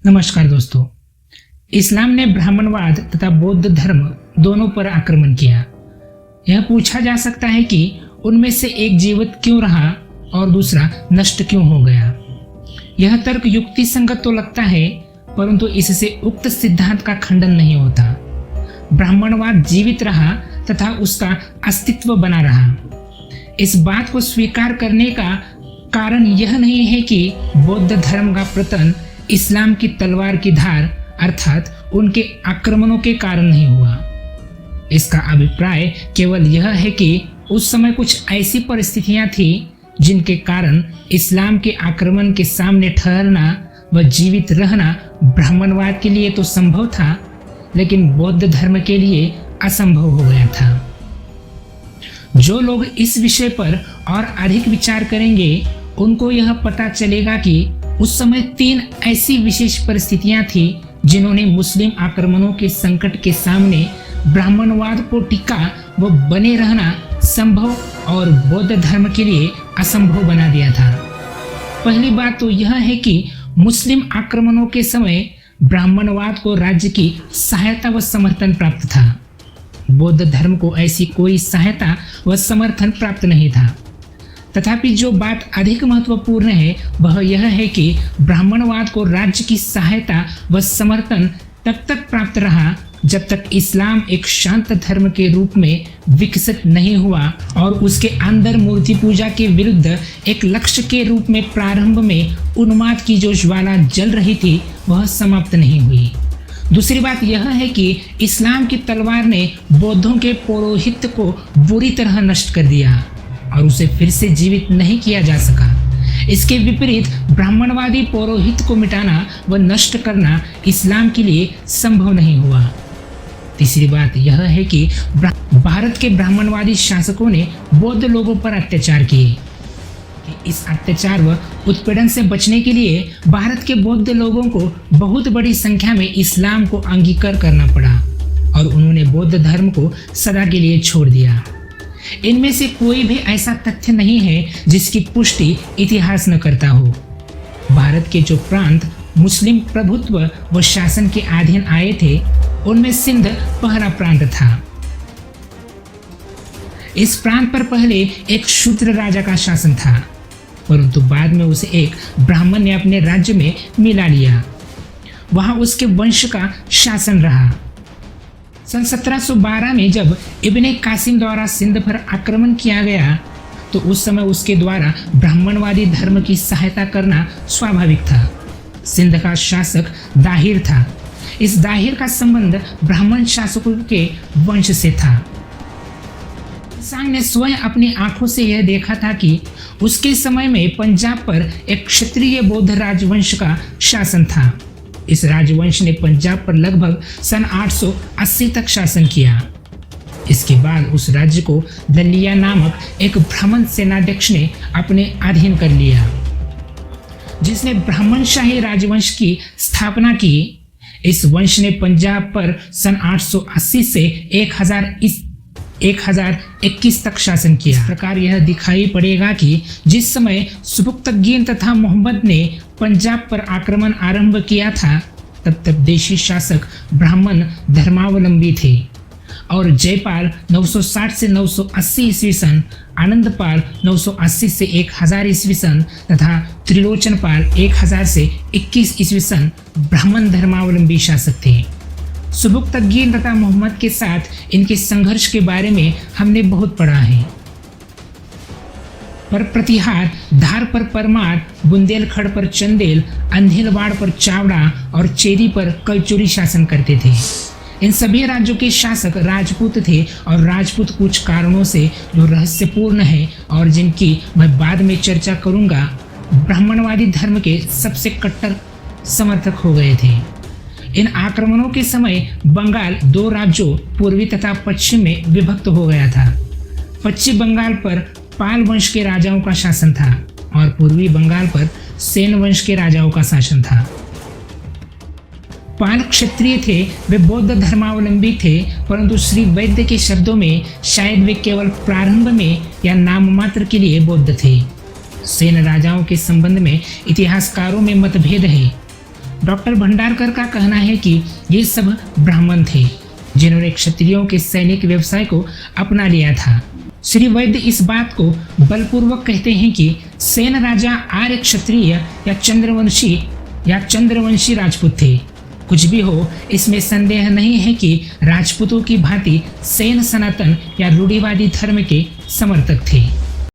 नमस्कार दोस्तों। इस्लाम ने ब्राह्मणवाद तथा बौद्ध धर्म दोनों पर आक्रमण किया। यह पूछा जा सकता है कि उनमें से एक जीवित क्यों रहा और दूसरा नष्ट क्यों हो गया। यह तर्क युक्ति संगत तो लगता है, परंतु इससे उक्त सिद्धांत का खंडन नहीं होता। ब्राह्मणवाद जीवित रहा तथा उसका अस्तित्व बना रहा। इस बात को स्वीकार करने का कारण यह नहीं है कि बौद्ध धर्म का पतन इस्लाम की तलवार की धार अर्थात उनके आक्रमणों के कारण नहीं हुआ। इसका अभिप्राय केवल यह है कि उस समय कुछ ऐसी परिस्थितियां थी जिनके कारण इस्लाम के आक्रमण के सामने ठहरना व जीवित रहना ब्राह्मणवाद के लिए तो संभव था, लेकिन बौद्ध धर्म के लिए असंभव हो गया था। जो लोग इस विषय पर और अधिक विचार करेंगे उनको यह पता चलेगा कि उस समय 3 ऐसी विशेष परिस्थितियां थी जिन्होंने मुस्लिम आक्रमणों के संकट के सामने ब्राह्मणवाद को टिका व बने रहना संभव और बौद्ध धर्म के लिए असंभव बना दिया था। पहली बात तो यह है कि मुस्लिम आक्रमणों के समय ब्राह्मणवाद को राज्य की सहायता व समर्थन प्राप्त था। बौद्ध धर्म को ऐसी कोई सहायता व समर्थन प्राप्त नहीं था। तथापि जो बात अधिक महत्वपूर्ण है वह यह है कि ब्राह्मणवाद को राज्य की सहायता व समर्थन तब तक प्राप्त रहा जब तक इस्लाम एक शांत धर्म के रूप में विकसित नहीं हुआ और उसके अंदर मूर्ति पूजा के विरुद्ध एक लक्ष्य के रूप में प्रारंभ में उन्माद की जो ज्वाला जल रही थी वह समाप्त नहीं हुई। दूसरी बात यह है कि इस्लाम की तलवार ने बौद्धों के पौरोहित्य को बुरी तरह नष्ट कर दिया और उसे फिर से जीवित नहीं किया जा सका। इसके विपरीत ब्राह्मणवादी पौरोहित्य को मिटाना व नष्ट करना इस्लाम के लिए संभव नहीं हुआ। तीसरी बात यह है कि भारत के ब्राह्मणवादी शासकों ने बौद्ध लोगों पर अत्याचार किए। इस अत्याचार व उत्पीड़न से बचने के लिए भारत के बौद्ध लोगों को बहुत बड़ी संख्या में इस्लाम को अंगीकार करना पड़ा और उन्होंने बौद्ध धर्म को सदा के लिए छोड़ दिया। इनमें से कोई भी ऐसा तथ्य नहीं है जिसकी पुष्टि इतिहास न करता हो। भारत के जो प्रांत मुस्लिम प्रभुत्व व शासन के अधीन आए थे उनमें सिंध पहला प्रांत था। इस प्रांत पर पहले एक शूद्र राजा का शासन था, परंतु बाद में उसे एक ब्राह्मण ने अपने राज्य में मिला लिया। वहां उसके वंश का शासन रहा। सन 1712 में जब इब्ने कासिम द्वारा सिंध पर आक्रमण किया गया तो उस समय उसके द्वारा ब्राह्मणवादी धर्म की सहायता करना स्वाभाविक था। सिंध का शासक दाहिर था। इस दाहिर का संबंध ब्राह्मण शासकों के वंश से था। सांग ने स्वयं अपनी आंखों से यह देखा था कि उसके समय में पंजाब पर एक क्षत्रिय बौद्ध राजवंश का शासन था। इस राजवंश ने पंजाब पर लगभग सन 880 तक शासन किया। इसके बाद उस राज्य को दलिया नामक एक ब्राह्मण सेनाध्यक्ष ने अपने अधीन कर लिया, जिसने ब्राह्मणशाही राजवंश की स्थापना की। इस वंश ने पंजाब पर सन 880 से 1021 तक शासन किया। इस प्रकार यह दिखाई पड़ेगा कि जिस समय सुबुक्तगीन तथा मोहम्मद ने पंजाब पर आक्रमण आरंभ किया था तब देशी शासक ब्राह्मण धर्मावलंबी थे और जयपाल 960 से 980 ईस्वी सन, आनंदपाल 980 से 1000 ईस्वी सन तथा त्रिलोचनपाल 1000 से 21 ईस्वी सन ब्राह्मण धर्मावलंबी शासक थे। सुबुक्तगीन तथा मोहम्मद के साथ इनके संघर्ष के बारे में हमने बहुत पढ़ा है। पर प्रतिहार, धार पर परमार, बुंदेलखंड पर चंदेल, अंधेलवाड़ पर चावड़ा और चेरी पर कलचुरी शासन करते थे। इन सभी राज्यों के शासक राजपूत थे और राजपूत कुछ कारणों से जो रहस्यपूर्ण है और जिनकी मैं बाद में चर्चा करूंगा, ब्राह्मणवादी धर्म के सबसे कट्टर समर्थक हो गए थे। इन आक्रमणों के समय बंगाल 2 राज्यों पूर्वी तथा पश्चिम में विभक्त हो गया था। पश्चिम बंगाल पर पाल वंश के राजाओं का शासन था और पूर्वी बंगाल पर सेन वंश के राजाओं का शासन था। पाल क्षत्रिय थे, वे बौद्ध धर्मावलंबी थे, परंतु श्री वैद्य के शब्दों में शायद वे केवल प्रारंभ में या नाम मात्र के लिए बौद्ध थे। सेन राजाओं के संबंध में इतिहासकारों में मतभेद है। डॉक्टर भंडारकर का कहना है कि ये सब ब्राह्मण थे जिन्होंने क्षत्रियों के सैनिक व्यवसाय को अपना लिया था। श्री वैद्य इस बात को बलपूर्वक कहते हैं कि सेन राजा आर्य क्षत्रिय या चंद्रवंशी राजपूत थे। कुछ भी हो, इसमें संदेह नहीं है कि राजपूतों की भांति सेन सनातन या रूढ़िवादी धर्म के समर्थक थे।